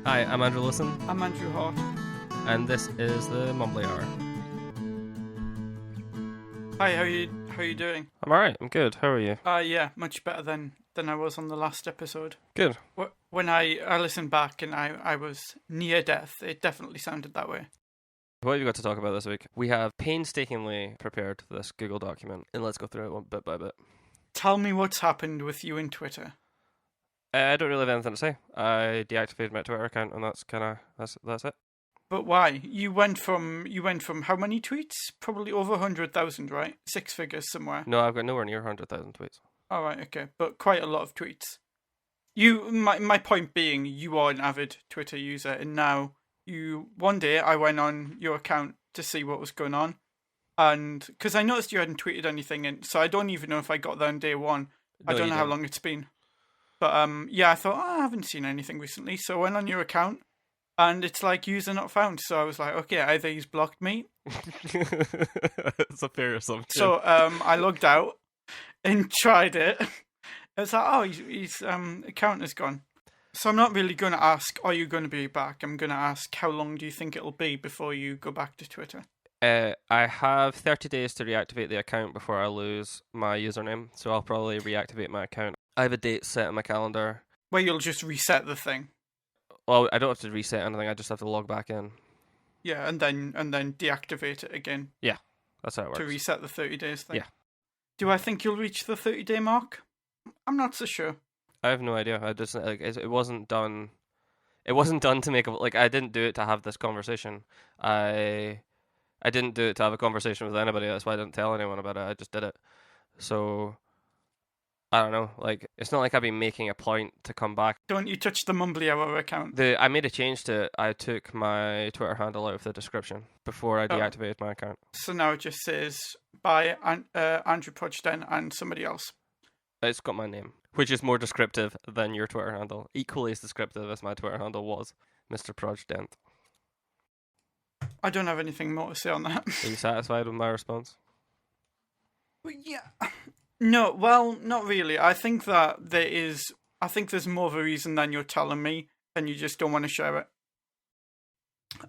Hi, I'm Andrew Lawson, I'm Andrew Hart. and this is the Mumbly Hour. Hi, how you doing? I'm alright, I'm good. How are you? Yeah, much better than I was on the last episode. Good. When I listened back and I was near death, it definitely sounded that way. What have you got to talk about this week? We have painstakingly prepared this Google document, and let's go through it one bit by bit. Tell me what's happened with you and Twitter. I don't really have anything to say. I deactivated my Twitter account, and that's it. But why? You went from how many tweets? Probably over 100,000, right? Six figures somewhere. No, I've got nowhere near 100,000 tweets. All right, okay, but quite a lot of tweets. My point being, you are an avid Twitter user, and now one day I went on your account to see what was going on, and because I noticed you hadn't tweeted anything, and so I don't even know if I got there on day one. I don't know how long it's been, but yeah, I thought I haven't seen anything recently, so I went on your account, and it's like user not found. So I was like, okay, either he's blocked me. It's a fair assumption. So I logged out and tried it. It's like, oh, his account is gone. So I'm not really going to ask, are you going to be back? I'm going to ask, how long do you think it'll be before you go back to Twitter? I have 30 days to reactivate the account before I lose my username, so I'll probably reactivate my account. I have a date set in my calendar. Where you'll just reset the thing. Well, I don't have to reset anything, I just have to log back in. Yeah, and then deactivate it again. Yeah, that's how it works. To reset the 30 days thing. Yeah. Do I think you'll reach the 30-day mark? I'm not so sure. I have no idea. I just it wasn't done. It wasn't done to make I didn't do it to have this conversation. I didn't do it to have a conversation with anybody. That's why I didn't tell anyone about it. I just did it. So I don't know. It's not like I've been making a point to come back. Don't you touch the Mumbly Hour account? I made a change to it. I took my Twitter handle out of the description before I deactivated my account. So now it just says by Andrew Podgden and somebody else. It's got my name, which is more descriptive than your Twitter handle. Equally as descriptive as my Twitter handle was, Mr. Podgden. I don't have anything more to say on that. Are you satisfied with my response? Well, yeah. No, well, not really. I think there's more of a reason than you're telling me, and you just don't want to share it.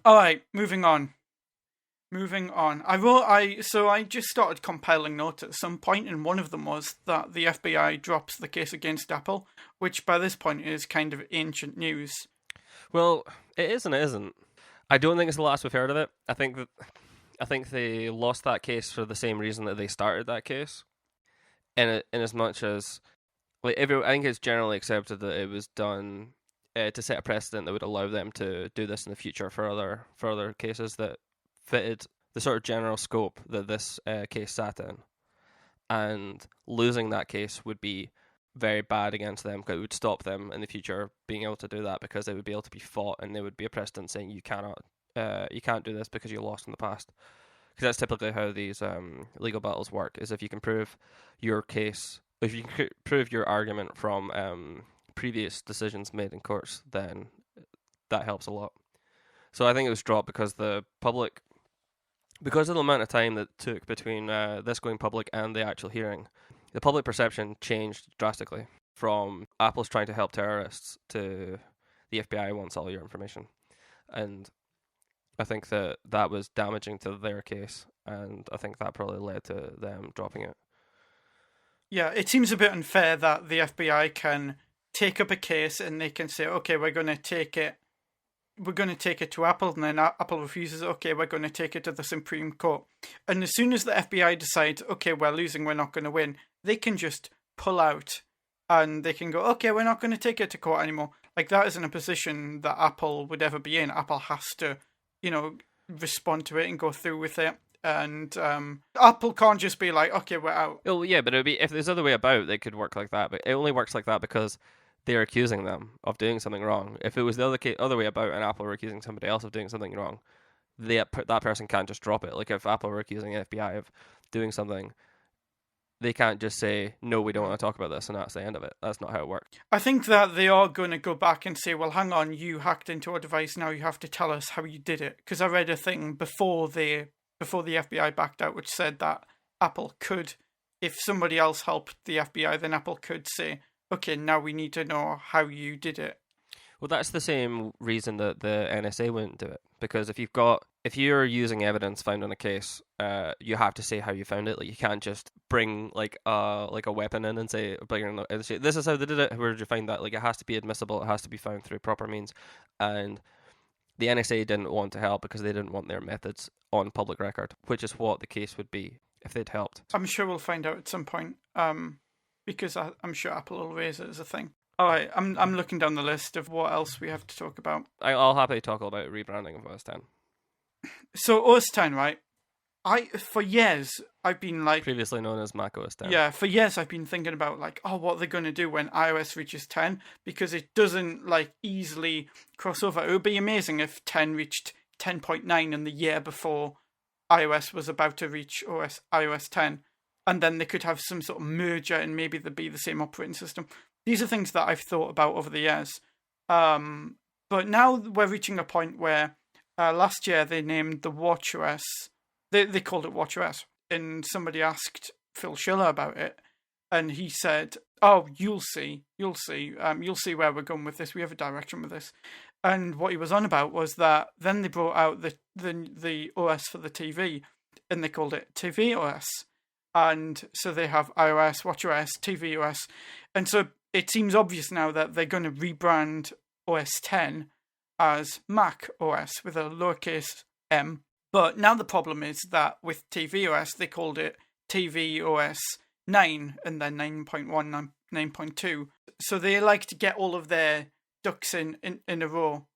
Alright, moving on. I just started compiling notes at some point, and one of them was that the FBI drops the case against Apple, which by this point is kind of ancient news. Well, it is and it isn't. I don't think it's the last we've heard of it. I think they lost that case for the same reason that they started that case. In as much as I think it's generally accepted that it was done to set a precedent that would allow them to do this in the future for other cases that fitted the sort of general scope that this case sat in, and losing that case would be very bad against them because it would stop them in the future being able to do that, because they would be able to be fought and there would be a precedent saying you can't do this because you lost in the past. Because that's typically how these legal battles work, is if you can prove your case, if you can prove your argument from previous decisions made in courts, then that helps a lot. So I think it was dropped because because of the amount of time that it took between this going public and the actual hearing, the public perception changed drastically from Apple's trying to help terrorists to the FBI wants all your information. And I think that was damaging to their case, and I think that probably led to them dropping it. Yeah, it seems a bit unfair that the FBI can take up a case and they can say, okay, we're going to take it to Apple, and then Apple refuses, okay, we're going to take it to the Supreme Court. And as soon as the FBI decides, okay, we're losing, we're not going to win, they can just pull out and they can go, okay, we're not going to take it to court anymore. That isn't a position that Apple would ever be in. Apple has to, respond to it and go through with it. And Apple can't just be like, okay, we're out. Well, yeah, but it would be, if there's other way about, they could work like that. But it only works like that because they're accusing them of doing something wrong. If it was the other way about and Apple were accusing somebody else of doing something wrong, that person can't just drop it. If Apple were accusing the FBI of doing something, they can't just say, no, we don't want to talk about this, and that's the end of it. That's not how it works. I think that they are going to go back and say, well, hang on, you hacked into our device, now you have to tell us how you did it. Because I read a thing before the FBI backed out, which said that Apple could, if somebody else helped the FBI, then Apple could say, okay, now we need to know how you did it. Well, that's the same reason that the NSA wouldn't do it, because if you're using evidence found on a case, you have to say how you found it. Like you can't just bring like a weapon in and say this is how they did it. Where did you find that? Like it has to be admissible. It has to be found through proper means, and the NSA didn't want to help because they didn't want their methods on public record, which is what the case would be if they'd helped. I'm sure we'll find out at some point, because I'm sure Apple will raise it as a thing. All right, I'm looking down the list of what else we have to talk about. I'll happily talk about rebranding of OS 10. So OS 10, right? For years I've been like, previously known as Mac OS 10. Yeah, for years I've been thinking about like, what they're going to do when iOS reaches 10, because it doesn't like easily cross over. It would be amazing if 10 reached 10.9 in the year before iOS was about to reach iOS 10, and then they could have some sort of merger and maybe they'd be the same operating system. These are things that I've thought about over the years. But now we're reaching a point where last year they named the watchOS. They called it watchOS, and somebody asked Phil Schiller about it, and he said, "Oh, you'll see where we're going with this. We have a direction with this." And what he was on about was that then they brought out the OS for the TV, and they called it tvOS. And so they have iOS, watchOS, tvOS, and so it seems obvious now that they're going to rebrand OS 10 as Mac OS with a lowercase m. But now the problem is that with tvOS, they called it tvOS 9 and then 9.1, 9.2. So they like to get all of their ducks in a row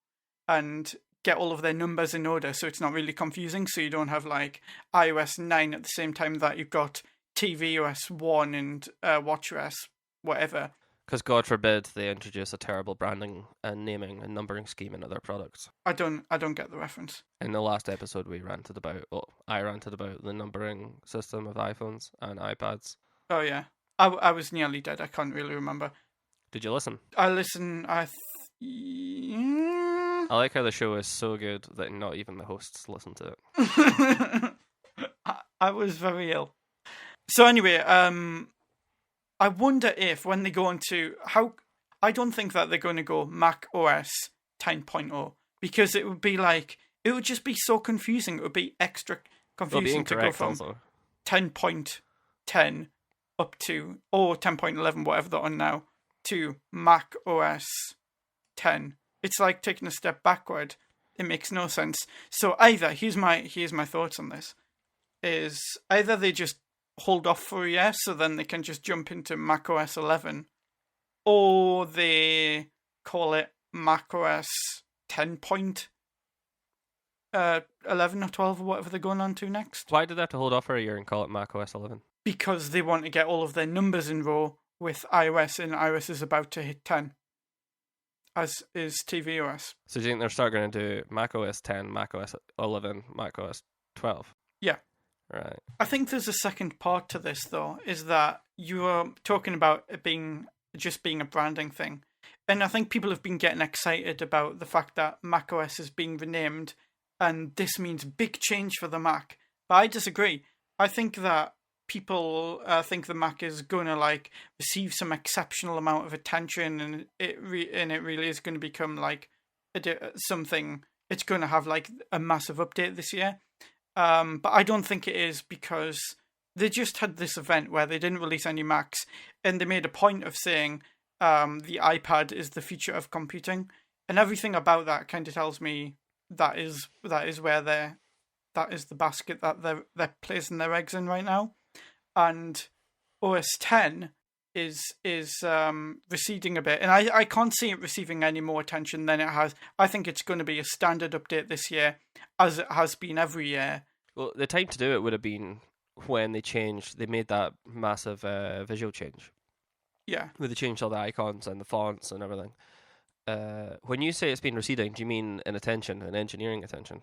and get all of their numbers in order, so it's not really confusing. So you don't have like iOS 9 at the same time that you've got tvOS 1 and watchOS, whatever. Because God forbid they introduce a terrible branding and naming and numbering scheme in other products. I don't get the reference. In the last episode, I ranted about the numbering system of iPhones and iPads. Oh yeah, I was nearly dead. I can't really remember. Did you listen? I listened. I like how the show is so good that not even the hosts listen to it. I was very ill. So anyway, I wonder if when they go into I don't think that they're going to go Mac OS 10.0, because it would just be so confusing. It would be extra confusing to go from 10.10 up to 10.11, whatever they're on now, to Mac OS 10. It's like taking a step backward. It makes no sense. So either here's my thoughts on this: is either they just hold off for a year so then they can just jump into macOS 11, or they call it macOS 10.11 or 12 or whatever they're going on to next. Why did they have to hold off for a year and call it macOS 11? Because they want to get all of their numbers in row with iOS, and iOS is about to hit 10, as is tvOS. So do you think they're start going to do macOS 10, macOS 11, macOS 12? Yeah. Right. I think there's a second part to this, though, is that you are talking about it being a branding thing. And I think people have been getting excited about the fact that macOS is being renamed, and this means big change for the Mac. But I disagree. I think that people think the Mac is going to receive some exceptional amount of attention, and it really is going to become something. It's going to have a massive update this year. But I don't think it is, because they just had this event where they didn't release any Macs, and they made a point of saying the iPad is the future of computing, and everything about that kind of tells me that is where that is the basket that they're placing their eggs in right now. And OS 10 is receding a bit, and I can't see it receiving any more attention than it has. I think it's going to be a standard update this year, as it has been every year. Well, the time to do it would have been when they made that massive visual change. Yeah. Where they changed all the icons and the fonts and everything. When you say it's been receding, do you mean in engineering attention?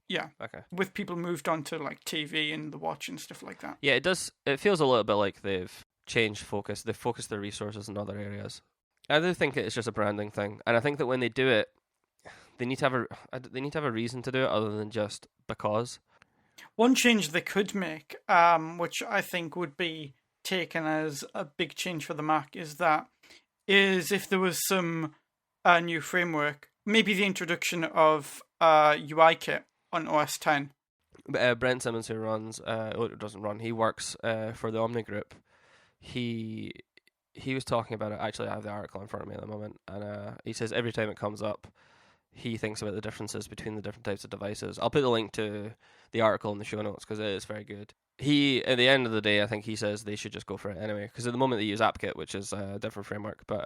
Yeah. Okay. With people moved on to TV and the watch and stuff like that. Yeah, it does. It feels a little bit like they've changed focus. They've focused their resources in other areas. I do think it's just a branding thing, and I think that when they do it, they need to have a reason to do it other than just because. One change they could make, which I think would be taken as a big change for the Mac, is if there was some a new framework. Maybe the introduction of UIKit on OS 10. Brent Simmons, who runs, doesn't run, he works for the Omni Group. He was talking about it. Actually, I have the article in front of me at the moment, and he says every time it comes up, he thinks about the differences between the different types of devices. I'll put the link to the article in the show notes because it is very good. At the end of the day, I think he says they should just go for it anyway, because at the moment they use AppKit, which is a different framework. But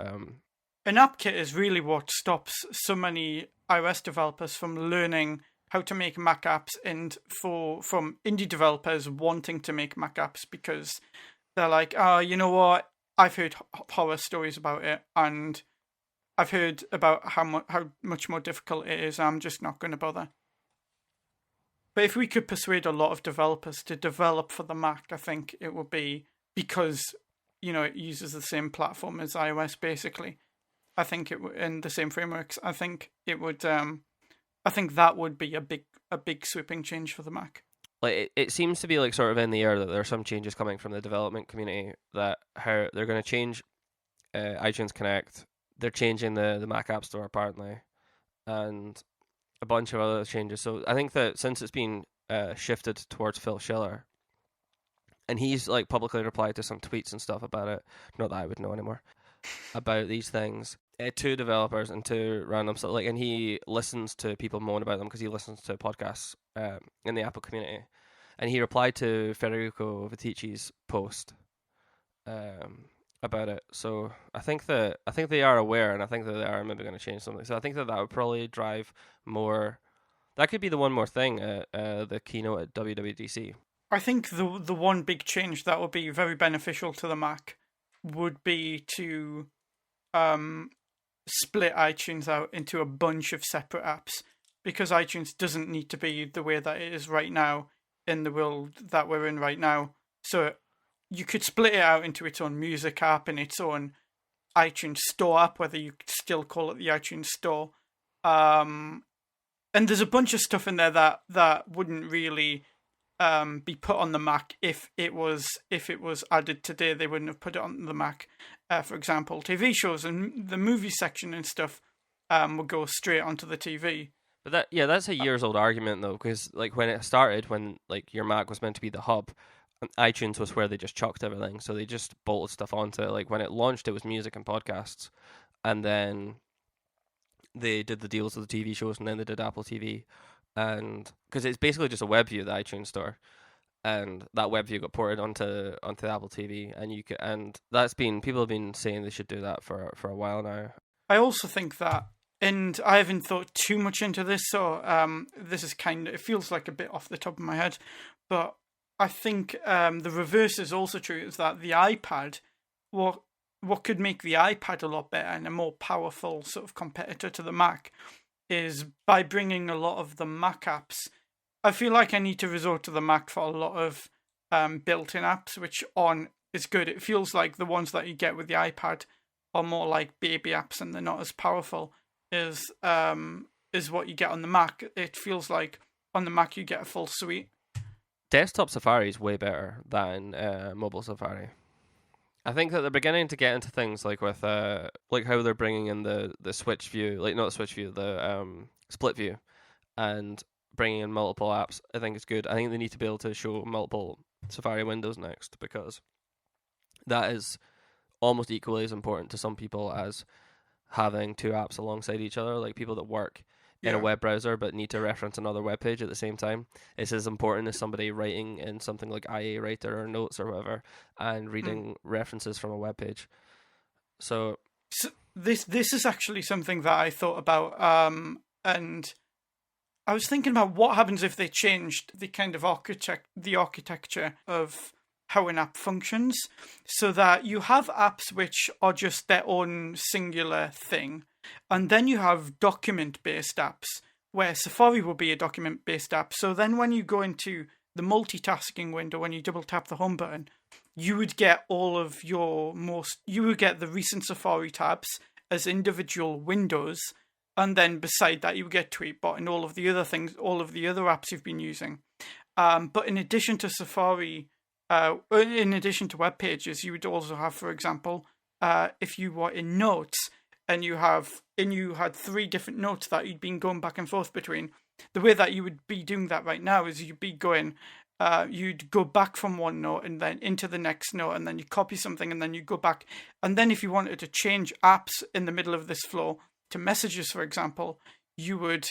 an AppKit is really what stops so many iOS developers from learning how to make Mac apps, and from indie developers wanting to make Mac apps because they're like, oh, you know what? I've heard horror stories about it, and I've heard about how much more difficult it is. I'm just not going to bother. But if we could persuade a lot of developers to develop for the Mac, I think it would be because, it uses the same platform as iOS, basically. I think it in the same frameworks. I think it would. I think that would be a big sweeping change for the Mac. Like it seems to be like sort of in the air that there are some changes coming from the development community, that how they're going to change iTunes Connect. They're changing the Mac App Store apparently, and a bunch of other changes. So I think that since it's been shifted towards Phil Schiller, and he's like publicly replied to some tweets and stuff about it, not that I would know anymore, about these things to developers and to random stuff. Like, and he listens to people moan about them because he listens to podcasts in the Apple community, and he replied to Federico Vitici's post about it. So I think they are aware, and I think that they are maybe going to change something. So I think that would probably drive more. That could be the one more thing at the keynote at WWDC. I think the one big change that would be very beneficial to the Mac would be to split iTunes out into a bunch of separate apps, because iTunes doesn't need to be the way that it is right now in the world that we're in right now. So you could split it out into its own music app and its own iTunes Store app, whether you still call it the iTunes Store. And there's a bunch of stuff in there that wouldn't really be put on the Mac if it was added today. They wouldn't have put it on the Mac. For example, TV shows and the movie section and stuff would go straight onto the TV. But that's a years old argument though, because like when it started, when like your Mac was meant to be the hub, iTunes was where they just chucked everything, so they just bolted stuff onto it. Like when it launched, it was music and podcasts, and then they did the deals with the TV shows, and then they did Apple TV, and because it's basically just a web view, the iTunes Store, and that web view got ported onto the Apple TV, and people have been saying they should do that for a while now. I also think that, and I haven't thought too much into this, so this is it feels like a bit off the top of my head, but I think the reverse is also true, is that the iPad, what could make the iPad a lot better and a more powerful sort of competitor to the Mac is by bringing a lot of the Mac apps. I feel like I need to resort to the Mac for a lot of built-in apps, which is good. It feels like the ones that you get with the iPad are more like baby apps and they're not as powerful as what you get on the Mac. It feels like on the Mac you get a full suite. Desktop Safari is way better than mobile Safari. I think that they're beginning to get into things like with like how they're bringing in the switch view, like not the switch view, the split view, and bringing in multiple apps. I think it's good. I think they need to be able to show multiple Safari windows next, because that is almost equally as important to some people as having two apps alongside each other. Like people that work in a web browser but need to reference another web page at the same time. It's as important as somebody writing in something like IA Writer or Notes or whatever and reading references from a web page. So this is actually something that I thought about, and I was thinking about what happens if they changed the kind of architecture of how an app functions, so that you have apps which are just their own singular thing. And then you have document-based apps, where Safari will be a document-based app. So then when you go into the multitasking window, when you double-tap the home button, you would get you would get the recent Safari tabs as individual windows. And then beside that, you would get Tweetbot and all of the other things, all of the other apps you've been using. But in addition to Safari, in addition to web pages, you would also have, for example, if you were in Notes, and you had 3 different notes that you'd been going back and forth between. The way that you would be doing that right now is you'd be going, you'd go back from one note and then into the next note, and then you copy something and then you go back. And then if you wanted to change apps in the middle of this flow to messages, for example, you would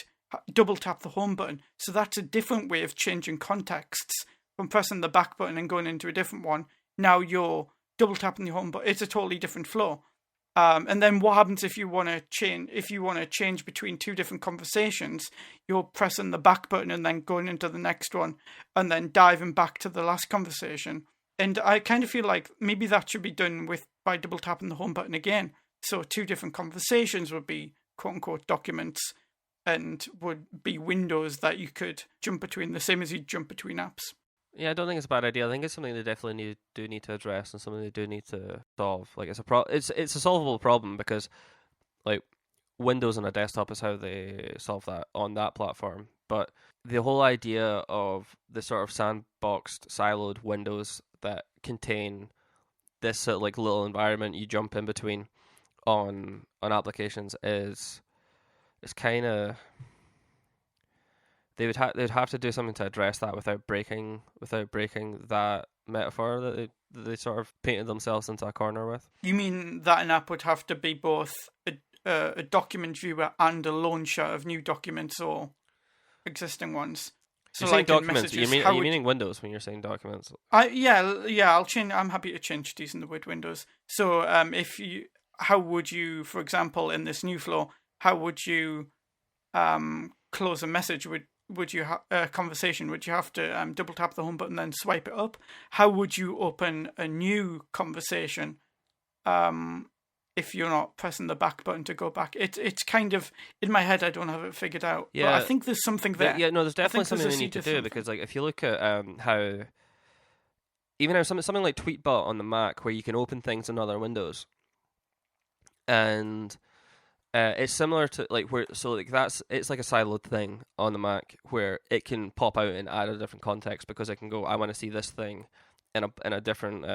double tap the home button. So that's a different way of changing contexts from pressing the back button and going into a different one. Now you're double tapping the home button. It's a totally different flow. And then what happens if you want to change? If you want to change between 2 different conversations, you're pressing the back button and then going into the next one, and then diving back to the last conversation. And I kind of feel like maybe that should be done by double tapping the home button again. So 2 different conversations would be quote unquote documents, and would be windows that you could jump between, the same as you jump between apps. Yeah, I don't think it's a bad idea. I think it's something they definitely need to address, and something they do need to solve. Like it's a solvable problem, because like Windows on a desktop is how they solve that on that platform. But the whole idea of the sort of sandboxed, siloed windows that contain this sort of like little environment you jump in between on applications is kind of, they'd have to do something to address that without breaking that metaphor that they sort of painted themselves into a corner with. You mean that an app would have to be both a document viewer and a launcher of new documents or existing ones? So, you're saying documents. Are you meaning Windows when you're saying documents? I'll change. I'm happy to change these in the windows. So how would you, for example, in this new flow, how would you close a message? Would you a conversation? Would you have to double tap the home button and then swipe it up? How would you open a new conversation if you're not pressing the back button to go back? It's kind of, in my head, I don't have it figured out. Yeah, but I think there's something there. Yeah, no, there's definitely something they need to do, because like if you look at how something like Tweetbot on the Mac, where you can open things in other windows, and it's similar to like it's like a siloed thing on the Mac, where it can pop out and add a different context, because it can go, I want to see this thing in a different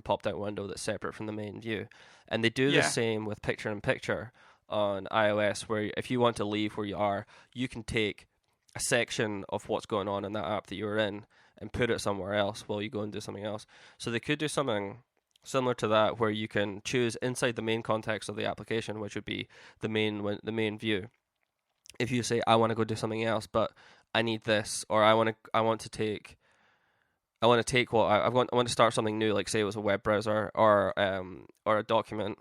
popped out window that's separate from the main view. And they do the same with picture in picture on iOS, where if you want to leave where you are, you can take a section of what's going on in that app that you're in and put it somewhere else while you go and do something else. So they could do something similar to that, where you can choose inside the main context of the application, which would be the main view. If you say, I want to go do something else, but I need this, or I want to take what I want to start something new, like say it was a web browser or a document,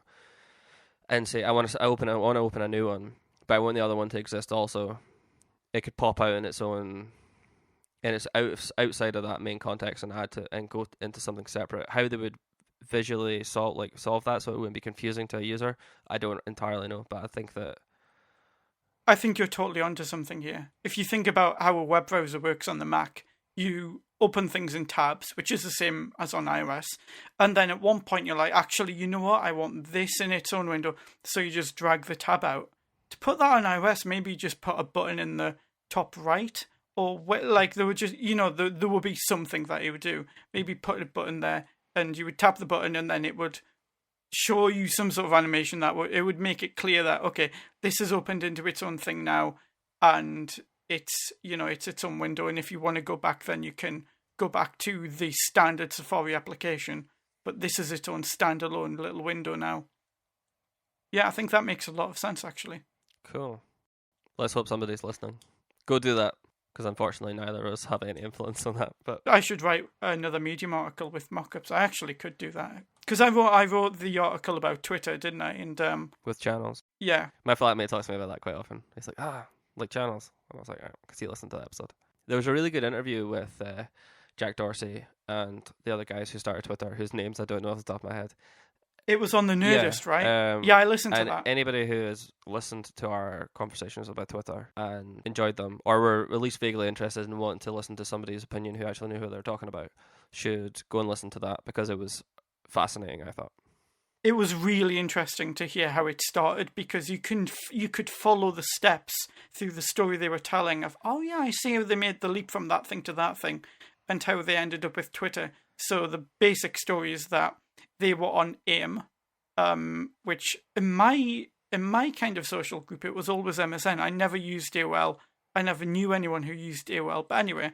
and say I want to open a new one, but I want the other one to exist also. It could pop out in its own, and it's outside of that main context, and go into something separate. How they would visually solve that so it wouldn't be confusing to a user, I don't entirely know, but I think you're totally onto something here. If you think about how a web browser works on the Mac, you open things in tabs, which is the same as on iOS, and then at one point you're like, actually, you know what, I want this in its own window, so you just drag the tab out. To put that on iOS, maybe just put a button in the top right, or like there would just, there would be something that it would do. Maybe put a button there, and you would tap the button, and then it would show you some sort of animation that would make it clear that, okay, this is opened into its own thing now, and it's its own window. And if you want to go back, then you can go back to the standard Safari application, but this is its own standalone little window now. Yeah, I think that makes a lot of sense, actually. Cool. Let's hope somebody's listening. Go do that, because unfortunately neither of us have any influence on that. But I should write another Medium article with mock-ups. I actually could do that, because I wrote the article about Twitter, didn't I? And with channels. Yeah. My flatmate talks to me about that quite often. He's like, like channels, and I was like, because he listened to that episode. There was a really good interview with Jack Dorsey and the other guys who started Twitter, whose names I don't know off the top of my head. It was on the Nerdist, right? Yeah, I listened to that. Anybody who has listened to our conversations about Twitter and enjoyed them, or were at least vaguely interested in wanting to listen to somebody's opinion who actually knew who they were talking about, should go and listen to that, because it was fascinating, I thought. It was really interesting to hear how it started, because you could follow the steps through the story they were telling of, oh yeah, I see how they made the leap from that thing to that thing, and how they ended up with Twitter. So the basic story is that they were on AIM, which in my in my kind of social group, it was always MSN. I never used AOL. I never knew anyone who used AOL. But anyway,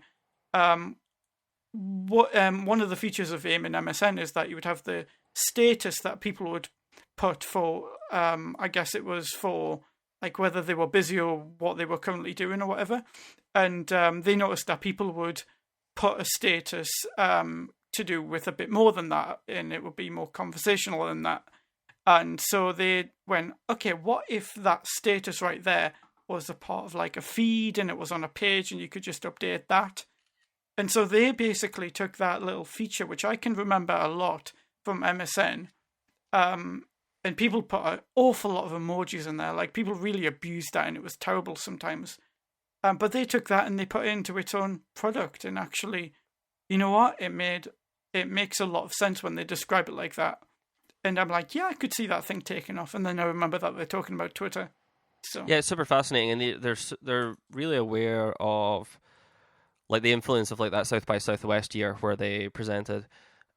one of the features of AIM in MSN is that you would have the status that people would put for, I guess it was for like whether they were busy or what they were currently doing or whatever. And they noticed that people would put a status to do with a bit more than that, and it would be more conversational than that. And so they went, okay, what if that status right there was a part of like a feed and it was on a page and you could just update that? And so they basically took that little feature, which I can remember a lot from MSN, and people put an awful lot of emojis in there. Like, people really abused that, and it was terrible sometimes. But they took that and they put it into its own product, and actually, you know what? It makes a lot of sense when they describe it like that. And I'm like, yeah, I could see that thing taking off. And then I remember that they're talking about Twitter. So yeah, it's super fascinating, and they're really aware of like the influence of like that South by Southwest year where they presented,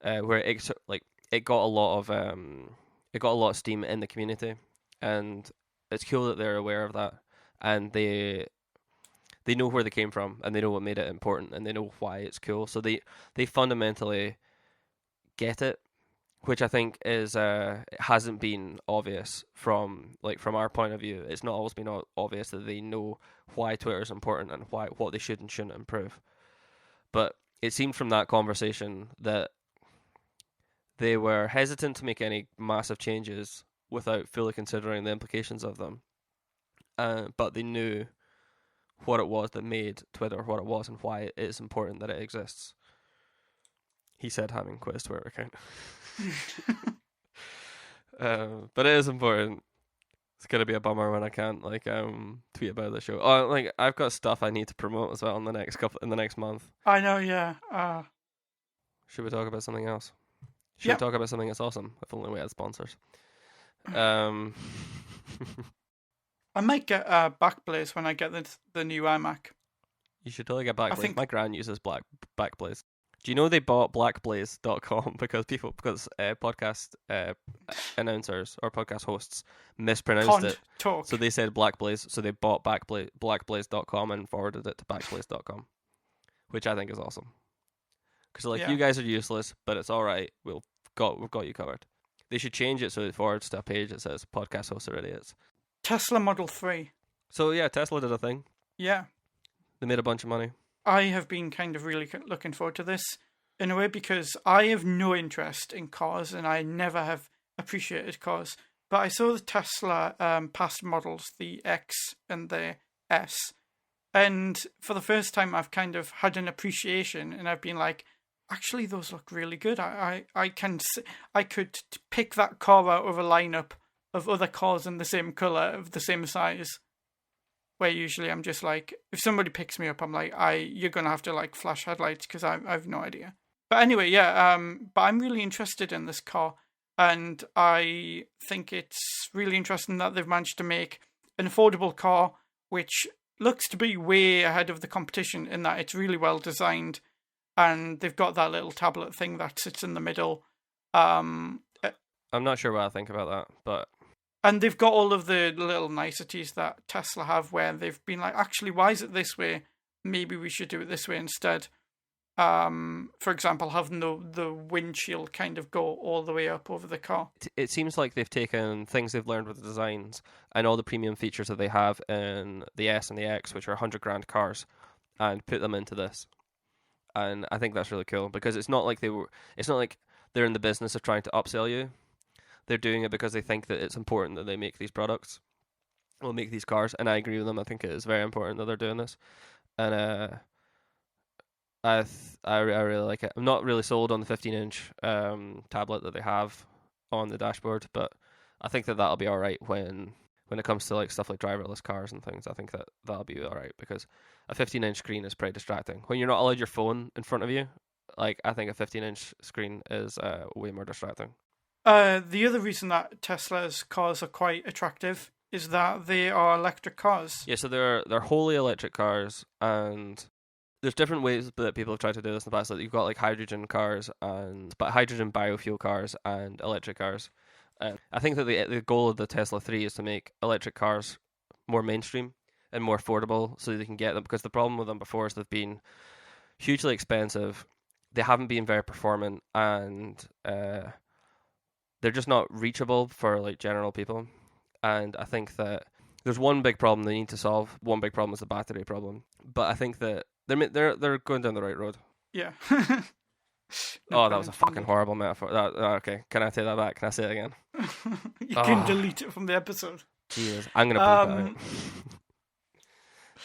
where it got a lot of steam in the community, and it's cool that they're aware of that, and they know where they came from, and they know what made it important, and they know why it's cool. So they fundamentally get it, which I think is it hasn't been obvious from our point of view. It's not always been obvious that they know why Twitter is important and what they should and shouldn't improve. But it seemed from that conversation that they were hesitant to make any massive changes without fully considering the implications of them. But they knew what it was that made Twitter what it was and why it is important that it exists. He said having quit his Twitter account. But it is important. It's gonna be a bummer when I can't tweet about the show. Oh, I've got stuff I need to promote as well in the next month. I know, yeah. Should we talk about something else? Should we talk about something that's awesome? If only we had sponsors. I might get Backblaze when I get the new iMac. You should totally get Backblaze. My gran uses Backblaze. Do you know they bought blackblaze.com because podcast announcers or podcast hosts mispronounced it. Talk. So they said Blackblaze, so they bought blackblaze.com and forwarded it to backblaze.com, which I think is awesome. Because you guys are useless, but it's all right. We've got you covered. They should change it so it forwards to a page that says podcast hosts are idiots. Tesla Model 3. So yeah, Tesla did a thing. Yeah. They made a bunch of money. I have been kind of really looking forward to this in a way because I have no interest in cars and I never have appreciated cars. But I saw the Tesla past models, the X and the S, and for the first time I've kind of had an appreciation and I've been like, actually those look really good. I could pick that car out of a lineup of other cars in the same colour, of the same size. Where usually I'm just like, if somebody picks me up, I'm like, you're going to have to like flash headlights because I have no idea. But anyway, yeah, but I'm really interested in this car. And I think it's really interesting that they've managed to make an affordable car, which looks to be way ahead of the competition in that it's really well designed. And they've got that little tablet thing that sits in the middle. I'm not sure what I think about that, but... And they've got all of the little niceties that Tesla have where they've been like, actually, why is it this way? Maybe we should do it this way instead. For example, having the windshield kind of go all the way up over the car. It seems like they've taken things they've learned with the designs and all the premium features that they have in the S and the X, which are $100,000 cars, and put them into this. And I think that's really cool because it's not like they're in the business of trying to upsell you. They're doing it because they think that it's important that they make these products, will make these cars, and I agree with them. I think it is very important that they're doing this, and I really like it. I'm not really sold on the 15-inch tablet that they have on the dashboard, but I think that'll be all right when it comes to like stuff like driverless cars and things. I think that'll be all right because a 15-inch screen is pretty distracting when you're not allowed your phone in front of you. Like, I think a 15-inch screen is way more distracting. The other reason that Tesla's cars are quite attractive is that they are electric cars. Yeah, so they're wholly electric cars, and there's different ways that people have tried to do this in the past. Like, you've got like hydrogen cars hydrogen biofuel cars and electric cars. And I think that the goal of the Tesla 3 is to make electric cars more mainstream and more affordable so they can get them, because the problem with them before is they've been hugely expensive, they haven't been very performant, and they're just not reachable for like general people. And I think that there's one big problem they need to solve. One big problem is the battery problem, but I think that they're going down the right road. Yeah. Oh, that was a fucking horrible metaphor. Okay, can I take that back? Can I say it again? You can delete it from the episode. Jesus, I'm gonna bleep it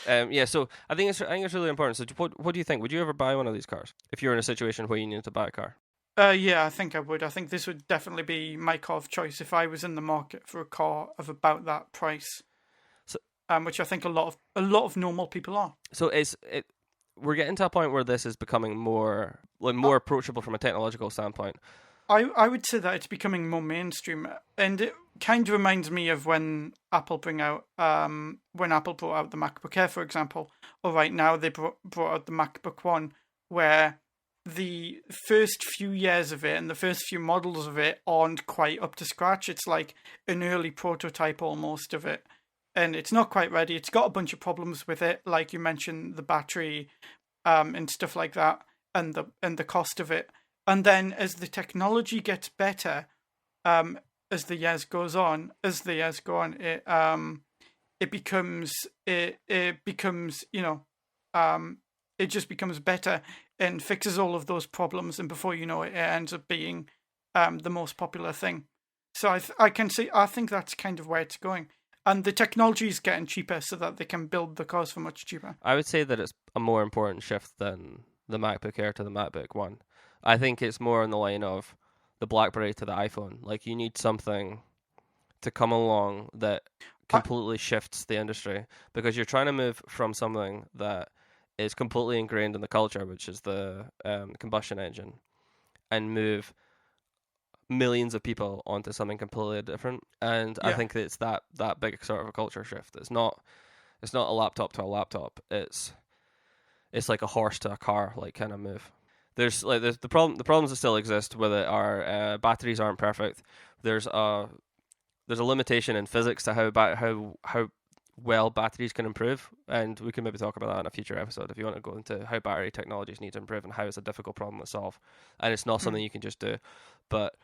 out. Yeah, so I think it's really important. So, what do you think? Would you ever buy one of these cars if you're in a situation where you needed to buy a car? Yeah, I think I would. I think this would definitely be my car of choice if I was in the market for a car of about that price. So, which I think a lot of normal people are. So we're getting to a point where this is becoming more approachable from a technological standpoint. I would say that it's becoming more mainstream, and it kind of reminds me of when Apple brought out the MacBook Air, for example, or right now they brought out the MacBook One, where the first few years of it and the first few models of it aren't quite up to scratch. It's like an early prototype almost of it, and it's not quite ready. It's got a bunch of problems with it, like you mentioned, the battery, and stuff like that, and the cost of it. And then as the technology gets better, as the years go on, it becomes it just becomes better and fixes all of those problems, and before you know it, it ends up being the most popular thing. So I think that's kind of where it's going. And the technology is getting cheaper so that they can build the cars for much cheaper. I would say that it's a more important shift than the MacBook Air to the MacBook One. I think it's more on the line of the BlackBerry to the iPhone. Like, you need something to come along that completely shifts the industry, because you're trying to move from something that is completely ingrained in the culture, which is the combustion engine, and move millions of people onto something completely different. And I think that it's that big sort of a culture shift. It's not a laptop to a laptop. It's like a horse to a car, like, kind of move. There's the problems that still exist with it are batteries aren't perfect. There's a limitation in physics to how well batteries can improve, and we can maybe talk about that in a future episode if you want to go into how battery technologies need to improve and how it's a difficult problem to solve, and it's not something you can just do. But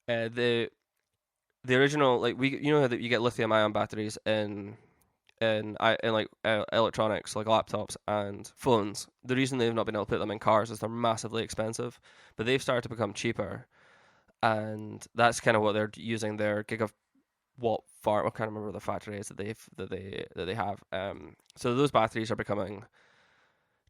the original, like, that you get lithium ion batteries in electronics like laptops and phones. The reason they've not been able to put them in cars is they're massively expensive, but they've started to become cheaper, and that's kind of what they're using their gigawatt farm. I can't remember the factory is that they have. So those batteries are becoming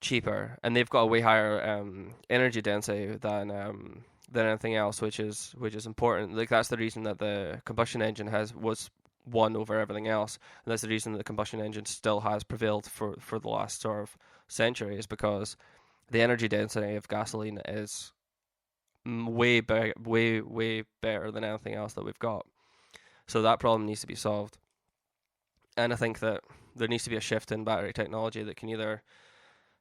cheaper, and they've got a way higher energy density than anything else, which is important. Like, that's the reason that the combustion engine was won over everything else, and that's the reason that the combustion engine still has prevailed for the last sort of century, is because the energy density of gasoline is way better than anything else that we've got. So that problem needs to be solved, and I think that there needs to be a shift in battery technology that can either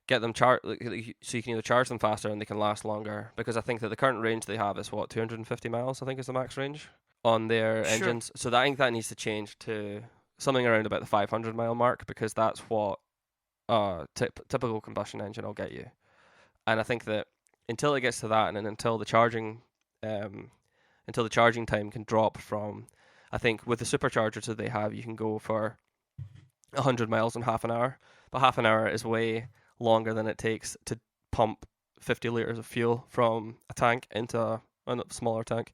get them so you can either charge them faster and they can last longer, because I think that the current range they have is 250 miles, I think, is the max range on their engines. So I think that needs to change to something around about the 500 mile mark, because that's what typical combustion engine will get you. And I think that until it gets to that, and until the charging time can drop from, I think with the superchargers that they have, you can go for 100 miles in half an hour, but half an hour is way longer than it takes to pump 50 liters of fuel from a tank into a smaller tank.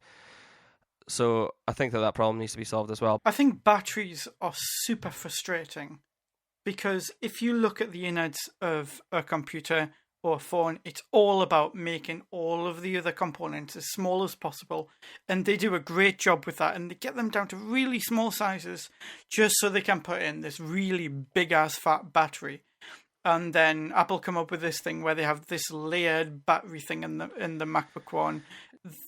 So I think that problem needs to be solved as well. I think batteries are super frustrating, because if you look at the innards of a computer or a phone, it's all about making all of the other components as small as possible, and they do a great job with that, and they get them down to really small sizes just so they can put in this really big ass fat battery. And then Apple come up with this thing where they have this layered battery thing in the MacBook One.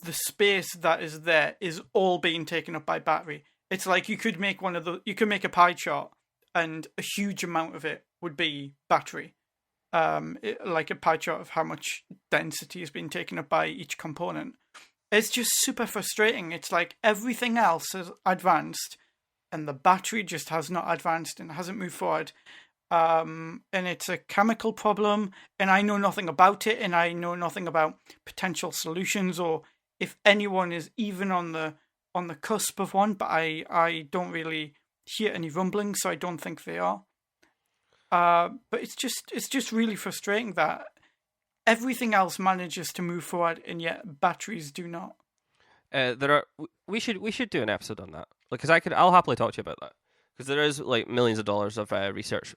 The space that is there is all being taken up by battery. It's like you could make a pie chart, and a huge amount of it would be battery. Like a pie chart of how much density is being taken up by each component. It's just super frustrating. It's like everything else has advanced, and the battery just has not advanced and hasn't moved forward. And it's a chemical problem, and I know nothing about it, and I know nothing about potential solutions, or if anyone is even on the cusp of one. But I don't really hear any rumbling, so I don't think they are. But it's just really frustrating that everything else manages to move forward, and yet batteries do not. We should do an episode on that, because I'll happily talk to you about that, because there is like millions of dollars of research,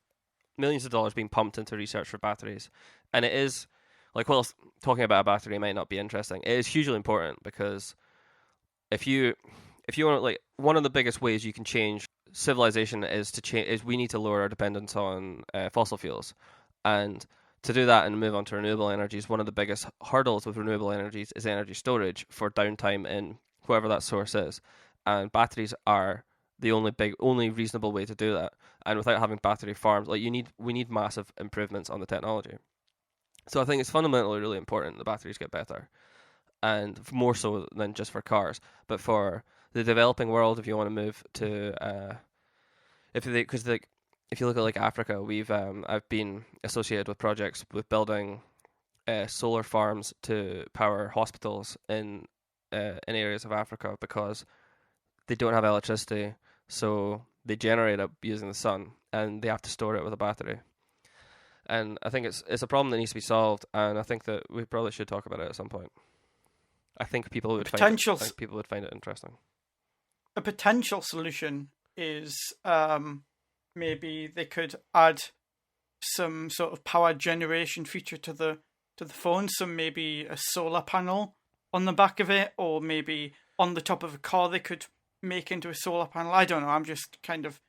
millions of dollars being pumped into research for batteries, and it is like, well, talking about a battery might not be interesting. It is hugely important, because if you want, like, one of the biggest ways you can change civilization is we need to lower our dependence on fossil fuels, and to do that and move on to renewable energies, one of the biggest hurdles with renewable energies is energy storage for downtime in whoever that source is, and batteries are the only reasonable way to do that. And without having battery farms, like, we need massive improvements on the technology. So I think it's fundamentally really important the batteries get better, and more so than just for cars, but for the developing world. If you want to move to, if you look at like Africa, I've been associated with projects with building solar farms to power hospitals in areas of Africa, because they don't have electricity, so they generate it using the sun, and they have to store it with a battery. And I think it's a problem that needs to be solved, and I think that we probably should talk about it at some point. I think people would find it interesting. A potential solution is maybe they could add some sort of power generation feature to the phone. So maybe a solar panel on the back of it, or maybe on the top of a car they could make into a solar panel. I don't know. I'm just kind of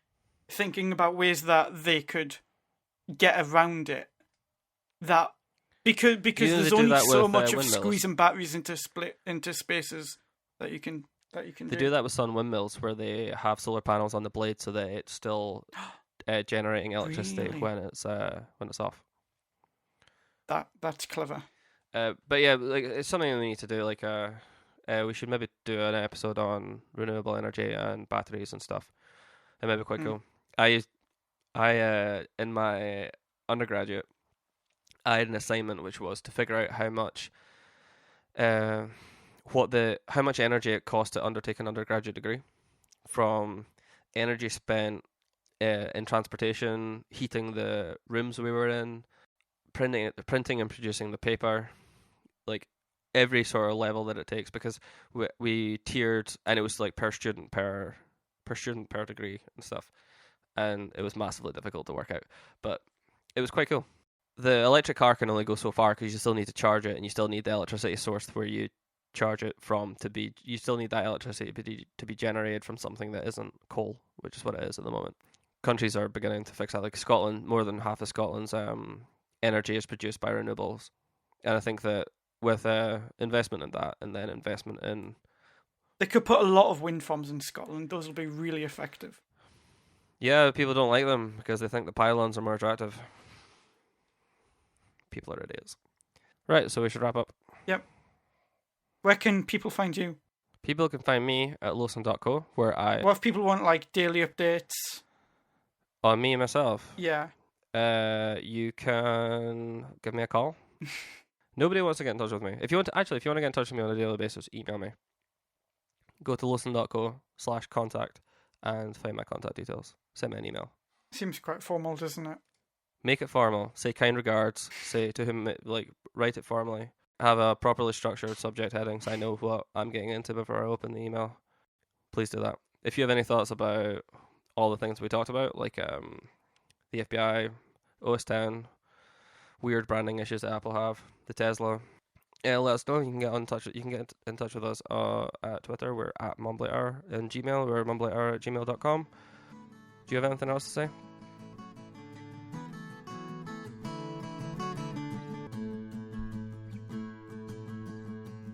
thinking about ways that they could get around it. That because there's only so much of squeezing batteries into spaces that you can They do that with sun windmills, where they have solar panels on the blade so that it's still generating electricity really? when it's off. That's clever. But yeah, like, it's something we need to do. Like, we should maybe do an episode on renewable energy and batteries and stuff. It may be quite cool. I in my undergraduate, I had an assignment which was to figure out how much energy it cost to undertake an undergraduate degree, from energy spent in transportation, heating the rooms we were in, printing and producing the paper, like every sort of level that it takes, because we tiered, and it was like per student per degree and stuff, and it was massively difficult to work out, but it was quite cool. The electric car can only go so far, because you still need to charge it, and you still need the electricity source where you charge it from you still need that electricity to be generated from something that isn't coal, which is what it is at the moment. Countries are beginning to fix that. Like Scotland, more than half of Scotland's energy is produced by renewables, and I think that with investment in that, and then investment in, they could put a lot of wind farms in Scotland. Those will be really effective. Yeah, people don't like them because they think the pylons are more attractive. People are idiots. Right, so we should wrap up. Yep. Where can people find you? People can find me at lawson.co, where I... What if people want, like, daily updates? On me myself? Yeah. You can give me a call. Nobody wants to get in touch with me. If you want to get in touch with me on a daily basis, email me. Go to lawson.co/contact and find my contact details. Send me an email. Seems quite formal, doesn't it? Make it formal. Say kind regards. Say to whom, write it formally. Have a properly structured subject heading so I know what I'm getting into before I open the email. Please do that. If you have any thoughts about all the things we talked about, like the FBI, OS X, weird branding issues that Apple have, the Tesla, let us know. You can get in touch. You can get in touch with us at Twitter. We're at mumblyhour, and Gmail. We're mumblyhour@gmail.com. Do you have anything else to say?